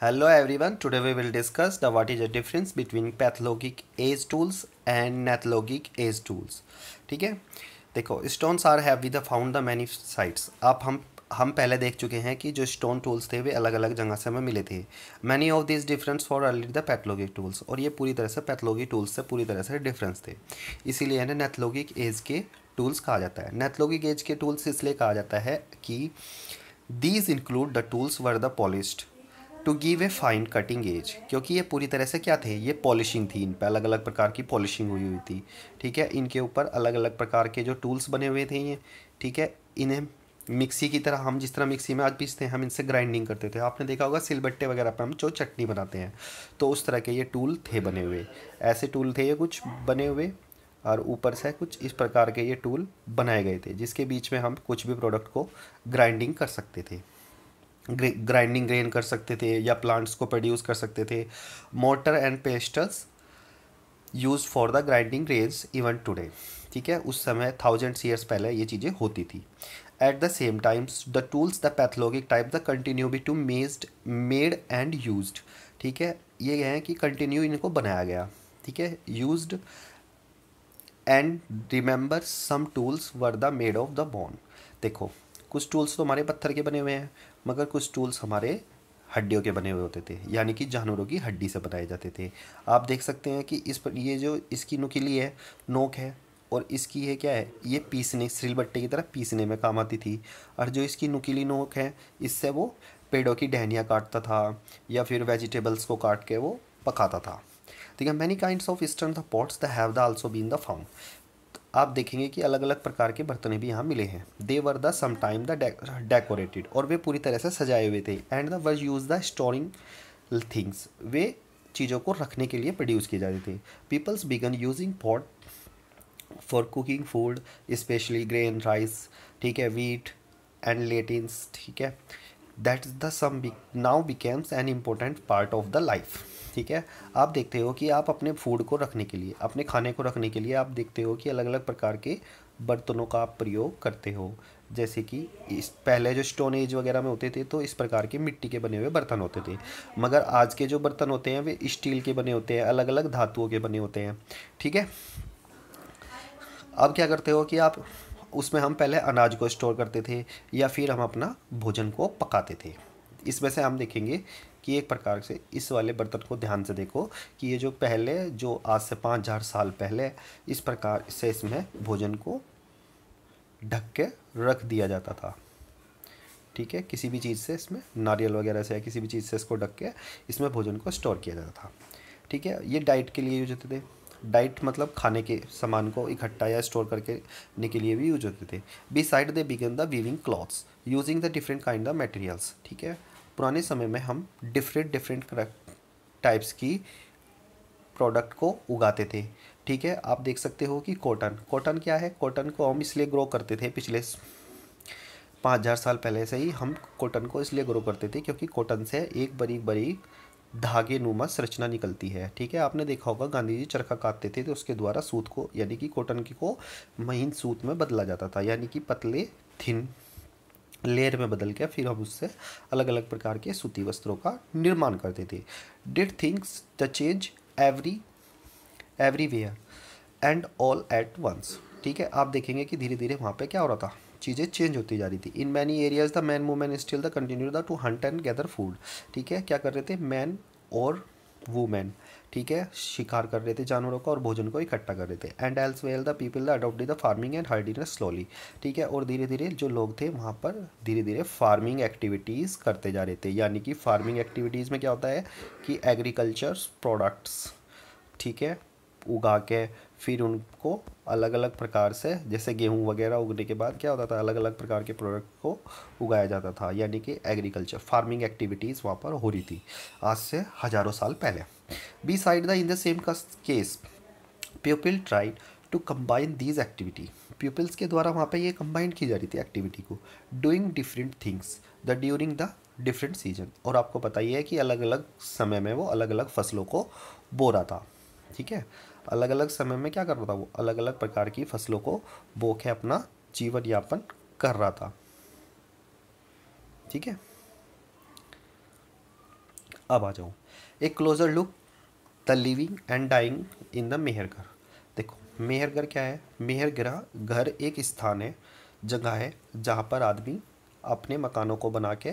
Hello everyone, today we will discuss the what is the difference between pathologic age tools and nathologic age tools. ठीक है, देखो stones are have with the found the many sites. आप हम पहले देख चुके हैं कि जो स्टोन टूल्स थे वे अलग अलग जगह से हमें मिले थे. Many of this difference for early the pathologic tools, और ये पूरी तरह से पैथोलॉजिक टूल्स से पूरी तरह से डिफरेंस थे. इसीलिए इन्हें नेथोलॉजिक एज के टूल्स कहा जाता है. नेथोलॉजिक एज के टूल्स इसलिए कहा जाता है कि these include the tools were the polished to give a fine cutting edge, क्योंकि ये पूरी तरह से क्या थे, ये पॉलिशिंग थी. इन पर अलग अलग प्रकार की पॉलिशिंग हुई हुई थी. ठीक है, इनके ऊपर अलग अलग प्रकार के जो टूल्स बने हुए थे ये. ठीक है, इन्हें मिक्सी की तरह, हम जिस तरह मिक्सी में आज पीसते हैं हम इनसे ग्राइंडिंग करते थे. आपने देखा होगा सिलबट्टे वगैरह पर हम जो चटनी बनाते हैं, तो उस तरह के ये टूल थे बने हुए. ऐसे टूल थे ये कुछ बने हुए, और ऊपर से कुछ इस प्रकार के ये टूल बनाए गए थे जिसके बीच में हम कुछ भी प्रोडक्ट को ग्राइंडिंग कर सकते थे. ग्राइंडिंग ग्रेन कर सकते थे या प्लांट्स को प्रोड्यूस कर सकते थे. Motor and pastels use for the grinding grains even today. ठीक है, उस समय थाउजेंड्स ईयर्स पहले ये चीज़ें होती थी. At the same times the tools the pathologic type the continue be to made and used. ठीक है, ये है कि कंटिन्यू इनको बनाया गया. ठीक है, used and remember some tools were the made of the bone. देखो, कुछ टूल्स तो हमारे पत्थर के बने हुए हैं, मगर कुछ टूल्स हमारे हड्डियों के बने हुए होते थे, यानी कि जानवरों की हड्डी से बनाए जाते थे. आप देख सकते हैं कि इस पर ये जो इसकी नुकीली है, नोक है, और इसकी है क्या है, ये पीसने, सिलबट्टे की तरह पीसने में काम आती थी. और जो इसकी नुकीली नोक है, इससे वो पेड़ों की टहनियाँ काटता था या फिर वेजिटेबल्स को काट के वो पकाता था. ठीक है, many kinds of eastern the pots the have the also been the found. आप देखेंगे कि अलग अलग प्रकार के बर्तन भी यहाँ मिले हैं. They were the sometime the decorated, और वे पूरी तरह से सजाए हुए थे. And the were use the storing things, वे चीज़ों को रखने के लिए प्रोड्यूस किए जाते थे. Peoples began using pot for cooking food, specially grain, rice, ठीक है, वीट एंड लेटिन्स. ठीक है, that the some now becomes an important part of the life. ठीक है, आप देखते हो कि आप अपने फूड को रखने के लिए, अपने खाने को रखने के लिए आप देखते हो कि अलग अलग प्रकार के बर्तनों का आप प्रयोग करते हो. जैसे कि इस पहले जो स्टोन एज वगैरह में होते थे तो इस प्रकार के मिट्टी के बने हुए बर्तन होते थे, मगर आज के जो बर्तन होते हैं वे स्टील के बने होते हैं, अलग अलग धातुओं के बने होते हैं. ठीक है, अब क्या करते हो कि आप उसमें, हम पहले अनाज को स्टोर करते थे या फिर हम अपना भोजन को पकाते थे. इसमें से हम देखेंगे कि एक प्रकार से इस वाले बर्तन को ध्यान से देखो कि ये जो पहले, जो आज से 5,000 साल पहले इस प्रकार से इसमें भोजन को ढक के रख दिया जाता था. ठीक है, किसी भी चीज़ से, इसमें नारियल वगैरह से या किसी भी चीज़ से इसको ढक के इसमें भोजन को स्टोर किया जाता था. ठीक है, ये डाइट के लिए यूज होते थे. डाइट मतलब खाने के सामान को इकट्ठा या स्टोर करने के लिए भी यूज होते थे. Beside they began the weaving clothes using the different kind of materials. ठीक है, पुराने समय में हम डिफरेंट डिफरेंट टाइप्स की प्रोडक्ट को उगाते थे. ठीक है, आप देख सकते हो कि कॉटन, कॉटन क्या है, कॉटन को हम इसलिए ग्रो करते थे, पिछले 5,000 साल पहले से ही हम कॉटन को इसलिए ग्रो करते थे क्योंकि कॉटन से एक बारीक बारीक धागे नुमा संरचना निकलती है. ठीक है, आपने देखा होगा गांधी जी चरखा काटते थे तो उसके द्वारा सूत को, यानी कि कॉटन की को महीन सूत में बदला जाता था, यानी कि पतले थिन लेयर में बदल के फिर हम उससे अलग अलग प्रकार के सूती वस्त्रों का निर्माण करते थे. Did things the change everywhere and all at once. ठीक है, आप देखेंगे कि धीरे धीरे वहाँ पे क्या हो रहा था, चीज़ें चेंज होती जा रही थी. In many areas the man women still the continue the two Hunt and gather food. ठीक है, क्या कर रहे थे मैन और वुमेन, ठीक है, शिकार कर रहे थे जानवरों का और भोजन को इकट्ठा कर रहे थे. And else well the people the adopted the farming and hardiness slowly. ठीक है, और धीरे धीरे जो लोग थे वहाँ पर धीरे धीरे फार्मिंग एक्टिविटीज़ करते जा रहे थे. यानी कि फार्मिंग एक्टिविटीज़ में क्या होता है कि एग्रीकल्चर प्रोडक्ट्स, ठीक है, उगा के फिर उनको अलग अलग प्रकार से, जैसे गेहूं वगैरह उगने के बाद क्या होता था, अलग अलग प्रकार के प्रोडक्ट को उगाया जाता था. यानी कि एग्रीकल्चर फार्मिंग एक्टिविटीज़ वहाँ पर हो रही थी आज से हज़ारों साल पहले. Beside the in the same case people tried to combine these activity. Peoples के द्वारा वहाँ पे ये कंबाइन की जा रही थी एक्टिविटी को, doing different things the during the different season. और आपको पता ही है कि अलग अलग समय में वो अलग अलग फसलों को बो रहा था. ठीक है, अलग अलग समय में क्या कर रहा था, वो अलग अलग प्रकार की फसलों को बो के अपना जीवन यापन कर रहा था. ठीक है, अब आ जाओ, एक closer look the living and dying in the Mehrgarh. देखो मेहरगढ़ क्या है? मेहरगढ़ घर एक स्थान है, जगह है जहाँ पर आदमी अपने मकानों को बना के,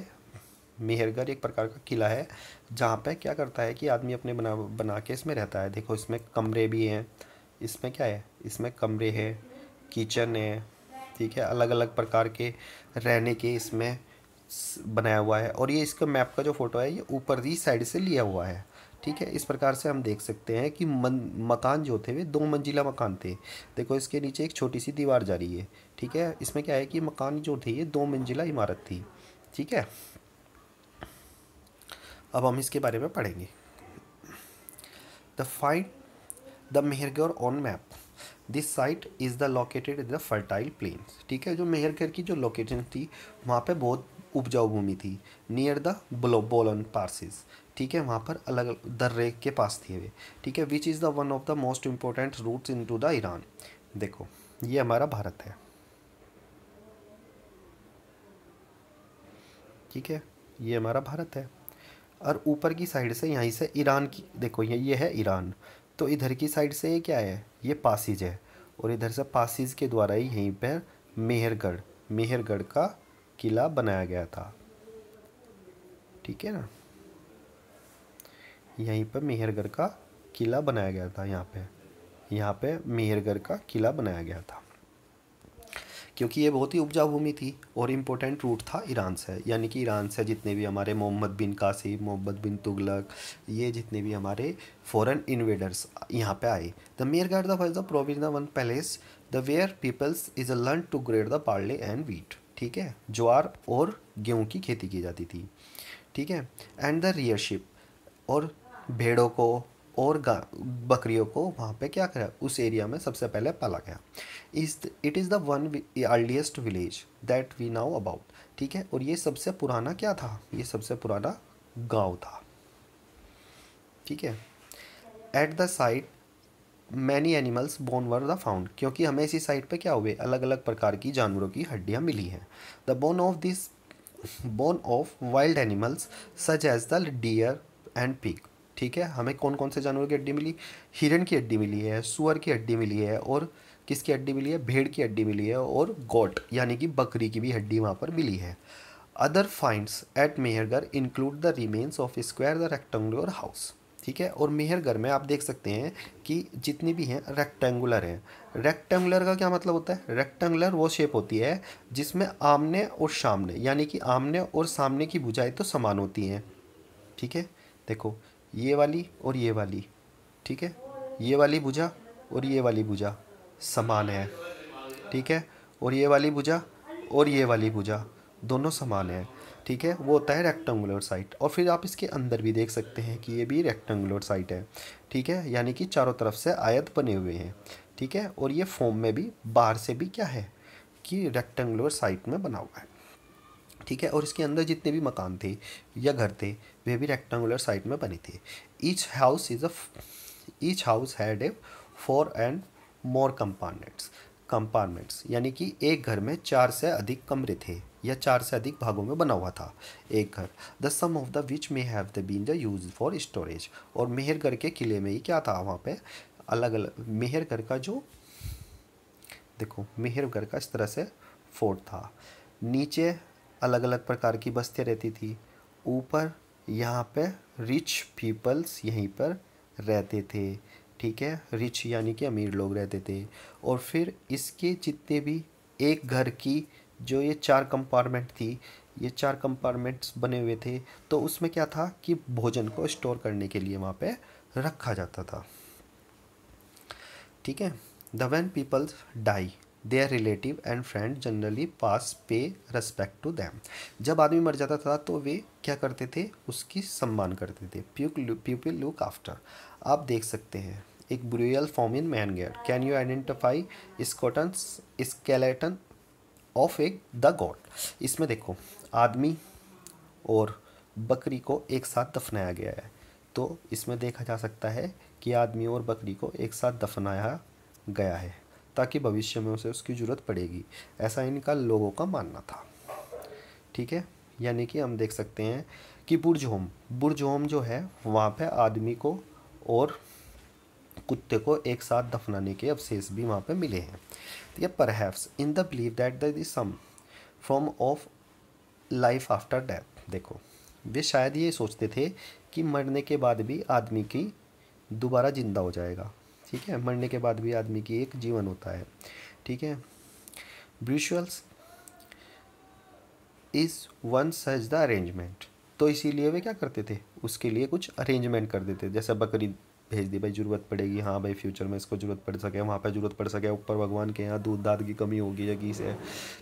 मेहरगढ़ एक प्रकार का किला है जहाँ पे क्या करता है कि आदमी अपने बना बना के इसमें रहता है। देखो इसमें कमरे भी हैं, इसमें क्या है, इसमें कमरे हैं, किचन है, ठीक है, अलग अलग प्रकार के रहने के इसमें बनाया हुआ है। और ये इसका मैप का जो फोटो है ये ऊपर की साइड से लिया हुआ है, ठीक है। इस प्रकार से हम देख सकते हैं कि मकान जो थे वे 2 मंजिला मकान थे। देखो इसके नीचे एक छोटी सी दीवार जा रही है, ठीक है। इसमें क्या है कि मकान जो थे ये 2 मंजिला इमारत थी, ठीक है। अब हम इसके बारे में पढ़ेंगे। The find the Mehrgarh on map, this site is the located in the fertile planes, ठीक है। जो मेहरगढ़ की जो लोकेशन थी वहाँ पे बहुत उपजाऊ भूमि थी, नियर द बोलन पार्सिस, ठीक है। वहाँ पर अलग दर्रे के पास थी वे, ठीक है। Which is the one of the most important routes into the Iran. देखो ये हमारा भारत है, ठीक है, ये हमारा भारत है। और ऊपर की साइड से यहीं से ईरान की, देखो ये है ईरान, तो इधर की साइड से ये क्या है, ये पासीज है। और इधर से पासीज के द्वारा ही यहीं पर मेहरगढ़ मेहरगढ़ का किला बनाया गया था, ठीक है ना। यहीं पर मेहरगढ़ का किला बनाया गया था, यहाँ पे मेहरगढ़ का किला बनाया गया था, क्योंकि ये बहुत ही उपजाऊ भूमि थी और इम्पोर्टेंट रूट था ईरान से। यानी कि ईरान से जितने भी हमारे मोहम्मद बिन कासिम, मोहम्मद बिन तुगलक, ये जितने भी हमारे फॉरेन इन्वेडर्स यहाँ पे आए। The Mehrgarh was the provision one palace the where peoples is learn to grade the barley and wheat, ठीक है। ज्वार और गेहूँ की खेती की जाती थी, ठीक है। एंड द रियरशिप, और भेड़ों को और बकरियों को वहाँ पे क्या करा, उस एरिया में सबसे पहले पाला गया। It is the one earliest village that we now about, ठीक है। और ये सबसे पुराना क्या था, ये सबसे पुराना गांव था, ठीक है। At the site many animals bone were the found, क्योंकि हमें इसी साइट पे क्या हुए, अलग अलग प्रकार की जानवरों की हड्डियाँ मिली हैं। The bone of wild animals such as the deer and pig, ठीक है। हमें कौन कौन से जानवरों की हड्डी मिली, हिरन की हड्डी मिली है, सुअर की हड्डी मिली है, और किसकी हड्डी मिली है, भेड़ की हड्डी मिली है, और गोट यानी कि बकरी की भी हड्डी वहाँ पर मिली है। Other finds at Mehrgarh include the remains of square the rectangular house, ठीक है। और मेहरगढ़ में आप देख सकते हैं कि जितनी भी हैं रेक्टेंगुलर हैं। रेक्टेंगुलर का क्या मतलब होता है, रेक्टेंगुलर वो शेप होती है जिसमें आमने और सामने, यानी कि आमने और सामने की भुजाएं तो समान होती हैं, ठीक है। देखो ये वाली और ये वाली, ठीक है, ये वाली भुजा और ये वाली भुजा समान है, ठीक है। और ये वाली भुजा और ये वाली भुजा दोनों समान है, ठीक है। वो होता है रेक्टेंगुलर साइट। और फिर आप इसके अंदर भी देख सकते हैं कि ये भी रेक्टेंगुलर साइट है, ठीक है, यानी कि चारों तरफ से आयत बने हुए हैं, ठीक है। और ये फॉर्म में भी बाहर से भी क्या है कि रेक्टेंगुलर साइट में बना हुआ है, ठीक है। और इसके अंदर जितने भी मकान थे या घर थे वे भी रेक्टेंगुलर साइट में बने थे। Each house had a 4 and more compartments, यानी कि एक घर में 4 से अधिक कमरे थे या 4 से अधिक भागों में बना हुआ था एक घर। The some of the which may have the been the use for storage. और मेहरगढ़ के किले में ही क्या था, वहाँ पे अलग अलग मेहरगढ़ का जो, देखो मेहरगढ़ का इस तरह से फोर्ट था, नीचे अलग अलग प्रकार की बस्तियाँ रहती थी, ऊपर यहाँ पे रिच पीपल्स यहीं पर रहते थे, ठीक है। रिच यानी कि अमीर लोग रहते थे। और फिर इसके जितने भी एक घर की जो ये 4 कंपार्टमेंट थी, ये 4 कंपार्टमेंट्स बने हुए थे, तो उसमें क्या था कि भोजन को स्टोर करने के लिए वहाँ पे रखा जाता था, ठीक है। The when peoples die their relative and friend generally pass pay respect to them. जब आदमी मर जाता था तो वे क्या करते थे, उसकी सम्मान करते थे, पीपल लुक आफ्टर। आप देख सकते हैं एक बुरियल फॉर्म इन मैनगेट, can you identify skeleton of a the god. इसमें देखो आदमी और बकरी को एक साथ दफनाया गया है, तो इसमें देखा जा सकता है कि आदमी और बकरी को एक साथ दफनाया गया है ताकि भविष्य में उसे उसकी ज़रूरत पड़ेगी, ऐसा इनका लोगों का मानना था, ठीक है। यानी कि हम देख सकते हैं कि बुर्ज होम जो है वहाँ पे आदमी को और कुत्ते को एक साथ दफनाने के अवशेष भी वहाँ पे मिले हैं। ठीक है, perhaps in the believe that the some form of life after death. देखो, वे शायद ये सोचते थे कि मरने के बाद भी आदमी की दोबारा जिंदा हो जाएगा। ठीक है, मरने के बाद भी आदमी की एक जीवन होता है। ठीक है, rituals is one such the arrangement. तो इसीलिए वे क्या करते थे, उसके लिए कुछ अरेंजमेंट कर देते, जैसे बकरी भेज दी, भाई ज़रूरत पड़ेगी, हाँ भाई फ्यूचर में इसको ज़रूरत पड़ सके, वहाँ पे ज़रूरत पड़ सके, ऊपर भगवान के यहाँ दूध दाद की कमी होगी या की से,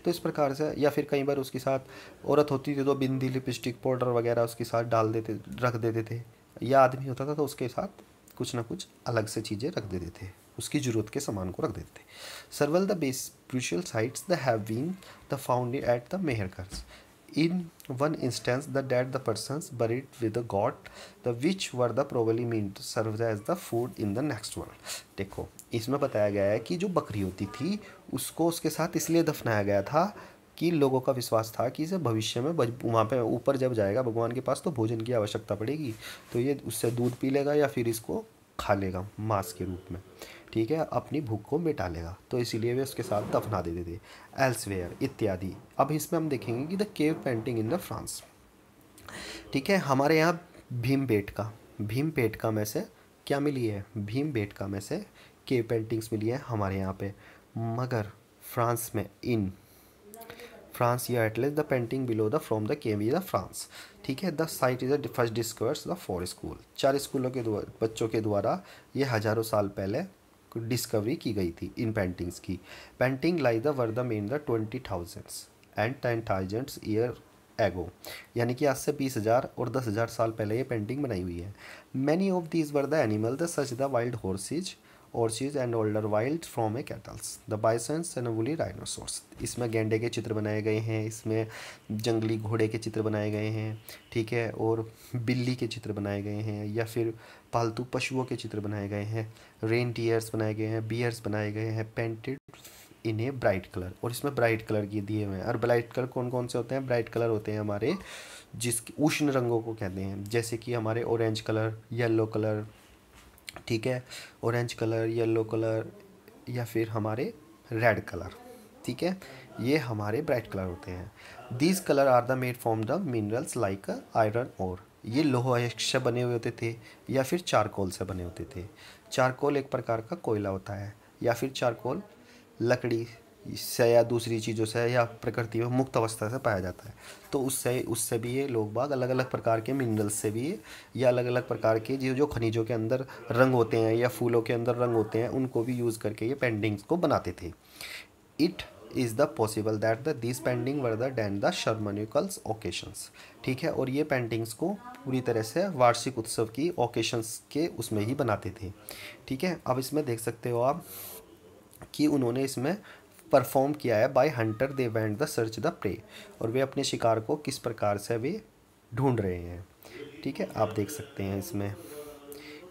तो इस प्रकार से। या फिर कई बार उसके साथ औरत होती थी तो बिंदी लिपस्टिक पाउडर वगैरह उसके साथ डाल देते, रख देते थे। या आदमी होता था तो उसके साथ कुछ ना कुछ अलग से चीज़ें रख देते थे, उसकी ज़रूरत के सामान को रख देते थे। Several the base spiritual sites that have been the found at the Meherkars. In one instance, the dead the persons buried with the god, the which were the probably meant to serve as the food in the next world. देखो, इसमें बताया गया है कि जो बकरी होती थी उसको उसके साथ इसलिए दफनाया गया था कि लोगों का विश्वास था कि इसे भविष्य में वहाँ पे ऊपर जब जाएगा भगवान के पास तो भोजन की आवश्यकता पड़ेगी, तो ये उससे दूध पी लेगा या फिर इसको खा लेगा मांस के रूप में। ठीक है, अपनी भूख को मिटा लेगा, तो इसीलिए वे उसके साथ दफना देते थे। एल्सवेयर इत्यादि। अब इसमें हम देखेंगे कि the cave painting in the France. ठीक है, हमारे यहाँ भीमबेटका में से क्या मिली है, भीमबेटका में से केव पेंटिंग्स मिली है हमारे यहाँ पे। मगर फ्रांस में इन फ्रांस या at least the painting below the from the cave the France. ठीक है, the site is the first discovers the 4 school. 4 स्कूलों के बच्चों के द्वारा ये हज़ारों साल पहले डिस्कवरी की गई थी इन पेंटिंग्स की। Painting lie the were the main the 20,000 and 10,000 year ago, यानी कि आज से 20,000 और 10,000 साल पहले ये पेंटिंग बनाई हुई है। Many of these were the animal the such the wild horses aurochs and older wild from a cattles the bisons and woolly rhinoceros. इसमें गैंडे के चित्र बनाए गए हैं, इसमें जंगली घोड़े के चित्र बनाए गए हैं। ठीक है, और बिल्ली के चित्र बनाए गए हैं, या फिर पालतू पशुओं के चित्र बनाए गए हैं। रेन डियर्स बनाए गए हैं, बियर्स बनाए गए हैं, painted in a bright colour. और इसमें ब्राइट कलर की दिए हुए हैं। और ब्राइट कलर कौन कौन से होते हैं, ब्राइट कलर होते हैं हमारे जिसके उष्ण रंगों को कहते हैं, जैसे कि हमारे ऑरेंज कलर, येलो कलर। ठीक है, ऑरेंज कलर, येलो कलर, या फिर हमारे रेड कलर। ठीक है, ये हमारे ब्राइट कलर होते हैं। These colour are the made from the minerals like iron और। ये लोहा से बने हुए होते थे या फिर चारकोल से बने होते थे। चारकोल एक प्रकार का कोयला होता है, या फिर चारकोल लकड़ी से या दूसरी चीज़ों से या प्रकृति में मुक्त अवस्था से पाया जाता है। तो उससे उससे भी ये लोग बाग अलग अलग प्रकार के मिनरल्स से भी या अलग अलग प्रकार के जो जो खनिजों के अंदर रंग होते हैं या फूलों के अंदर रंग होते हैं उनको भी यूज़ करके ये पेंटिंग्स को बनाते थे। It is the possible that the this painting were the then the shamanicals occasions. ठीक है, और ये पेंटिंग्स को पूरी तरह से वार्षिक उत्सव की ओकेशंस के उसमें ही बनाते थे। ठीक है, अब इसमें देख सकते हो आप कि उन्होंने इसमें परफॉर्म किया है by hunter they went the search the prey, और वे अपने शिकार को किस प्रकार से वे ढूंढ रहे हैं। ठीक है, आप देख सकते हैं इसमें।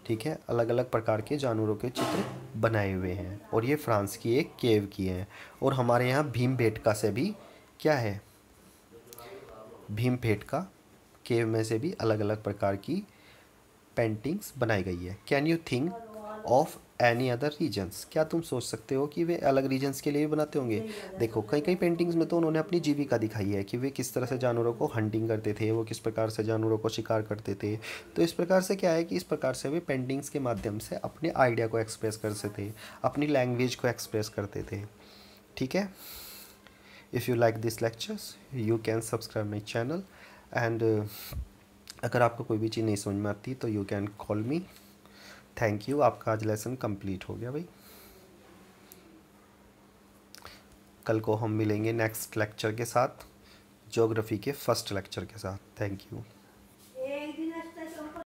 ठीक है, अलग अलग प्रकार के जानवरों के चित्र बनाए हुए हैं, और ये फ्रांस की एक केव की है। और हमारे यहाँ भीमबेटका से भी क्या है, भीमबेटका केव में से भी अलग अलग प्रकार की पेंटिंग्स बनाई गई है। Can you think of any other reasons. क्या तुम सोच सकते हो कि वे अलग रीजन्स के लिए भी बनाते होंगे। देखो, कई कई पेंटिंग्स में तो उन्होंने अपनी जीविका दिखाई है कि वे किस तरह से जानवरों को हंटिंग करते थे, वो किस प्रकार से जानवरों को शिकार करते थे। तो इस प्रकार से क्या है कि इस प्रकार से वे पेंटिंग्स के माध्यम से अपने आइडिया को एक्सप्रेस कर सकते थे, अपनी लैंग्वेज को एक्सप्रेस करते थे। ठीक है, if you like this lectures you can subscribe my channel and अगर आपको कोई भी चीज़ नहीं समझ में आती तो you can call me. Thank you, आपका आज लेसन कंप्लीट हो गया भाई। कल को हम मिलेंगे नेक्स्ट लेक्चर के साथ, ज्योग्राफी के फर्स्ट लेक्चर के साथ। Thank you.